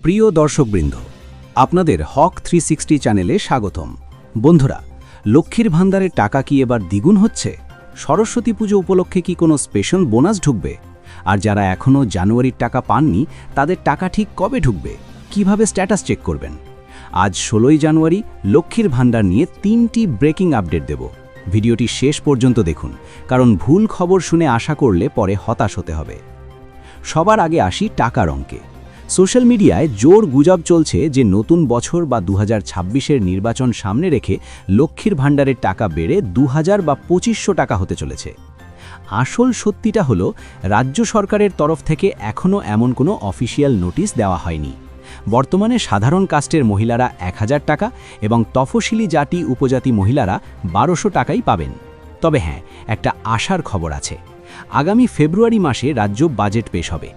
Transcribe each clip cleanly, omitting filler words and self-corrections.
প্রিয় দর্শকবৃন্দ, আপনাদের হক 360 চ্যানেলে স্বাগতম। বন্ধুরা, লক্ষ্মীর ভান্ডারের টাকা কি এবার দ্বিগুণ হচ্ছে? সরস্বতী পুজো উপলক্ষে কি কোনো স্পেশাল বোনাস ঢুকবে? আর যারা এখনও জানুয়ারির টাকা পাননি, তাদের টাকা ঠিক কবে ঢুকবে? কিভাবে স্ট্যাটাস চেক করবেন? আজ 16ই জানুয়ারি লক্ষ্মীর ভান্ডার নিয়ে 3টি ব্রেকিং আপডেট দেব। ভিডিওটি শেষ পর্যন্ত দেখুন, কারণ ভুল খবর শুনে আশা করলে পরে হতাশ হতে হবে। সবার আগে আসি টাকার অঙ্কে। সোশ্যাল মিডিয়ায় জোর গুজব চলছে যে নতুন বছর বা 2026-এর নির্বাচন সামনে রেখে লক্ষ্মীর ভান্ডারের টাকা বেড়ে 2000 বা 2500 টাকা হতে চলেছে। আসল সত্যিটা হলো, রাজ্য সরকারের তরফ থেকে এখনও এমন কোনো অফিসিয়াল নোটিশ দেওয়া হয়নি। বর্তমানে সাধারণ কাস্টের মহিলারা 1000 টাকা এবং তফসিলি জাতি উপজাতি মহিলারা 1200 টাকাই পাবেন। তবে হ্যাঁ, একটা আশার খবর আছে। আগামী ফেব্রুয়ারি মাসে রাজ্য বাজেট পেশ হবে।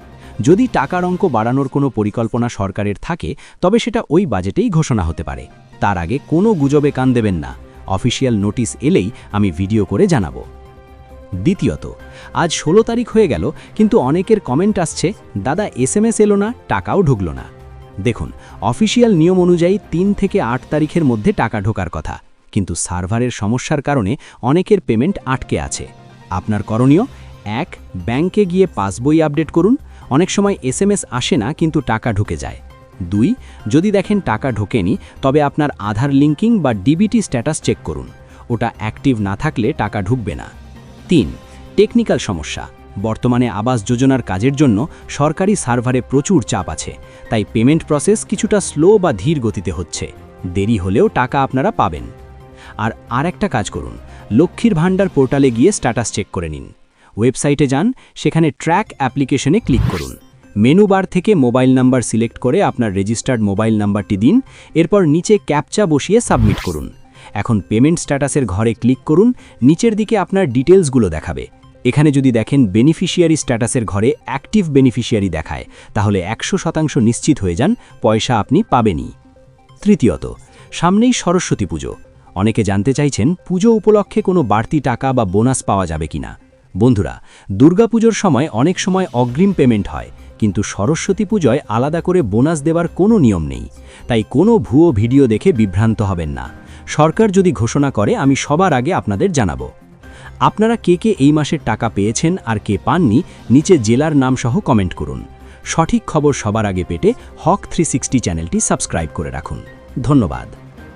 যদি টাকার অঙ্ক বাড়ানোর কোনো পরিকল্পনা সরকারের থাকে, তবে সেটা ওই বাজেটেই ঘোষণা হতে পারে। তার আগে কোনো গুজবে কান দেবেন না। অফিসিয়াল নোটিশ এলেই আমি ভিডিও করে জানাবো। দ্বিতীয়ত, আজ 16 তারিখ হয়ে গেল, কিন্তু অনেকের কমেন্ট আসছে, দাদা SMS এলো না, টাকাও ঢুকলো না। দেখুন, অফিসিয়াল নিয়ম অনুযায়ী 3 থেকে 8 তারিখের মধ্যে টাকা ঢোকার কথা, কিন্তু সার্ভারের সমস্যার কারণে অনেকের পেমেন্ট আটকে আছে। আপনার করণীয়: 1. ব্যাংকে গিয়ে পাসবই আপডেট করুন। অনেক সময় SMS আসে না, কিন্তু টাকা ঢুকে যায়। 2. যদি দেখেন টাকা ঢোকেনি, তবে আপনার আধার লিঙ্কিং বা ডিবিটি স্ট্যাটাস চেক করুন। ওটা অ্যাক্টিভ না থাকলে টাকা ঢুকবে না। 3. টেকনিক্যাল সমস্যা। বর্তমানে আবাস যোজনার কাজের জন্য সরকারি সার্ভারে প্রচুর চাপ আছে, তাই পেমেন্ট প্রসেস কিছুটা স্লো বা ধীর গতিতে হচ্ছে। দেরি হলেও টাকা আপনারা পাবেন। আর আরেকটা কাজ করুন, লক্ষ্মীর ভান্ডার পোর্টালে গিয়ে স্ট্যাটাস চেক করে নিন। ওয়েবসাইটে যান, সেখানে ট্র্যাক অ্যাপ্লিকেশনে ক্লিক করুন। মেনু বার থেকে মোবাইল নাম্বার সিলেক্ট করে আপনার রেজিস্টার্ড মোবাইল নাম্বারটি দিন। এরপর নিচে ক্যাপচা বসিয়ে সাবমিট করুন। এখন পেমেন্ট স্ট্যাটাসের ঘরে ক্লিক করুন। নিচের দিকে আপনার ডিটেলসগুলো দেখাবে। এখানে যদি দেখেন বেনিফিশিয়ারি স্ট্যাটাসের ঘরে অ্যাক্টিভ বেনিফিশিয়ারি দেখায়, তাহলে 100% নিশ্চিত হয়ে যান পয়সা আপনি পাবেনই। তৃতীয়ত, সামনেই সরস্বতী পুজো। অনেকে জানতে চাইছেন পুজো উপলক্ষে কোনো বাড়তি টাকা বা বোনাস পাওয়া যাবে কিনা। বন্ধুরা, দুর্গাপুজোর সময় অনেক সময় অগ্রিম পেমেন্ট হয়, কিন্তু সরস্বতী পুজোয় আলাদা করে বোনাস দেওয়ার কোনো নিয়ম নেই। তাই কোনো ভুয়ো ভিডিও দেখে বিভ্রান্ত হবেন না। সরকার যদি ঘোষণা করে, আমি সবার আগে আপনাদের জানাবো। আপনারা কে কে এই মাসের টাকা পেয়েছেন আর কে পাননি, নিচে জেলার নাম সহ কমেন্ট করুন। সঠিক খবর সবার আগে পেতে হক 360 চ্যানেলটি সাবস্ক্রাইব করে রাখুন। ধন্যবাদ।